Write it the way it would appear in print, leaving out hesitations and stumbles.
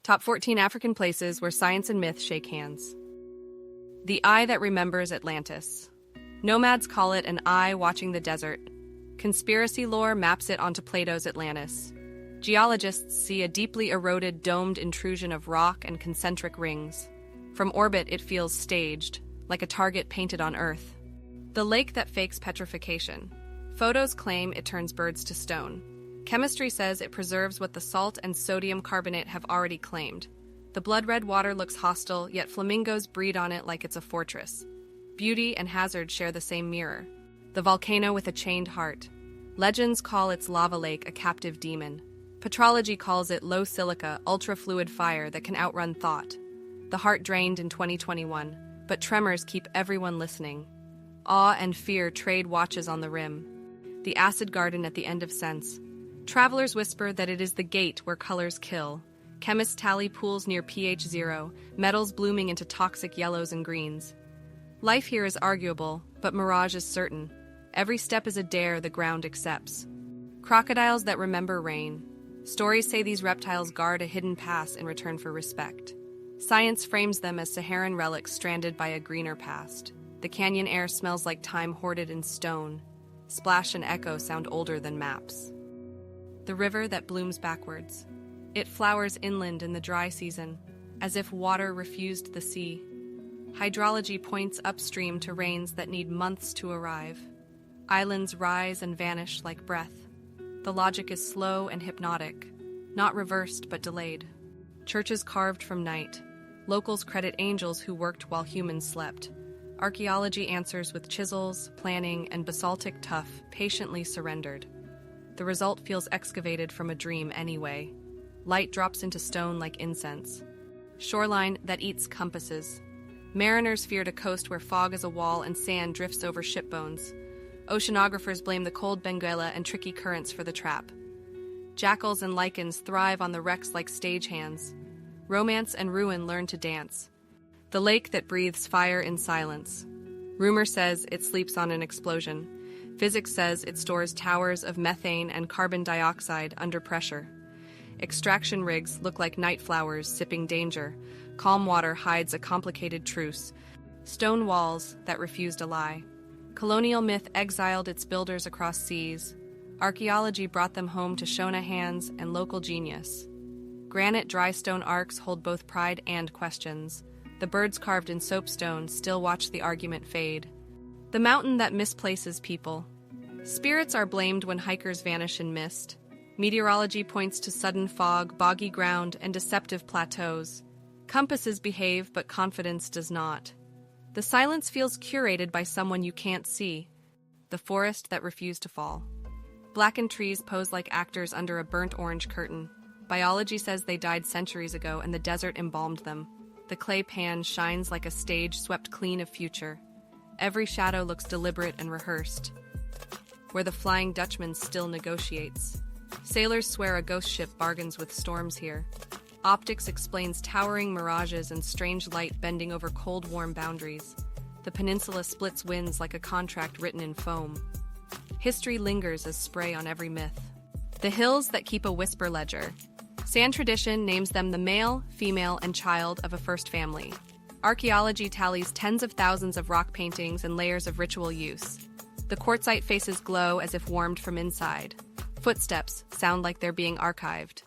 Top 14 African places where science and myth shake hands. The eye that remembers Atlantis. Nomads call it an eye watching the desert. Conspiracy lore maps it onto Plato's Atlantis. Geologists see a deeply eroded, domed intrusion of rock and concentric rings. From orbit, it feels staged, like a target painted on Earth. The lake that fakes petrification. Photos claim it turns birds to stone. Chemistry says it preserves what the salt and sodium carbonate have already claimed. The blood-red water looks hostile, yet flamingos breed on it like it's a fortress. Beauty and hazard share the same mirror. The volcano with a chained heart. Legends call its lava lake a captive demon. Petrology calls it low silica, ultra-fluid fire that can outrun thought. The heart drained in 2021, but tremors keep everyone listening. Awe and fear trade watches on the rim. The acid garden at the end of sense. Travelers whisper that it is the gate where colors kill. Chemists tally pools near pH 0, metals blooming into toxic yellows and greens. Life here is arguable, but mirage is certain. Every step is a dare the ground accepts. Crocodiles that remember rain. Stories say these reptiles guard a hidden pass in return for respect. Science frames them as Saharan relics stranded by a greener past. The canyon air smells like time hoarded in stone. Splash and echo sound older than maps. The river that blooms backwards. It flowers inland in the dry season, as if water refused the sea. Hydrology points upstream to rains that need months to arrive. Islands rise and vanish like breath. The logic is slow and hypnotic, not reversed but delayed. Churches carved from night. Locals credit angels who worked while humans slept. Archaeology answers with chisels, planning, and basaltic tuff patiently surrendered. The result feels excavated from a dream anyway. Light drops into stone like incense. Shoreline that eats compasses. Mariners feared a coast where fog is a wall and sand drifts over ship bones. Oceanographers blame the cold Benguela and tricky currents for the trap. Jackals and lichens thrive on the wrecks like stagehands. Romance and ruin learn to dance. The lake that breathes fire in silence. Rumor says it sleeps on an explosion. Physics says it stores towers of methane and carbon dioxide under pressure. Extraction rigs look like night flowers sipping danger. Calm water hides a complicated truce. Stone walls that refused a lie. Colonial myth exiled its builders across seas. Archaeology brought them home to Shona hands and local genius. Granite dry stone arcs hold both pride and questions. The birds carved in soapstone still watch the argument fade. The mountain that misplaces people. Spirits are blamed when hikers vanish in mist. Meteorology points to sudden fog, boggy ground, and deceptive plateaus. Compasses behave, but confidence does not. The silence feels curated by someone you can't see. The forest that refused to fall. Blackened trees pose like actors under a burnt orange curtain. Biology says they died centuries ago and the desert embalmed them. The clay pan shines like a stage swept clean of future. Every shadow looks deliberate and rehearsed. Where the Flying Dutchman still negotiates. Sailors swear a ghost ship bargains with storms here. Optics explains towering mirages and strange light bending over cold, warm boundaries. The peninsula splits winds like a contract written in foam. History lingers as spray on every myth. The hills that keep a whisper ledger. Sand tradition names them the male, female, and child of a first family. Archaeology tallies tens of thousands of rock paintings and layers of ritual use. The quartzite faces glow as if warmed from inside. Footsteps sound like they're being archived.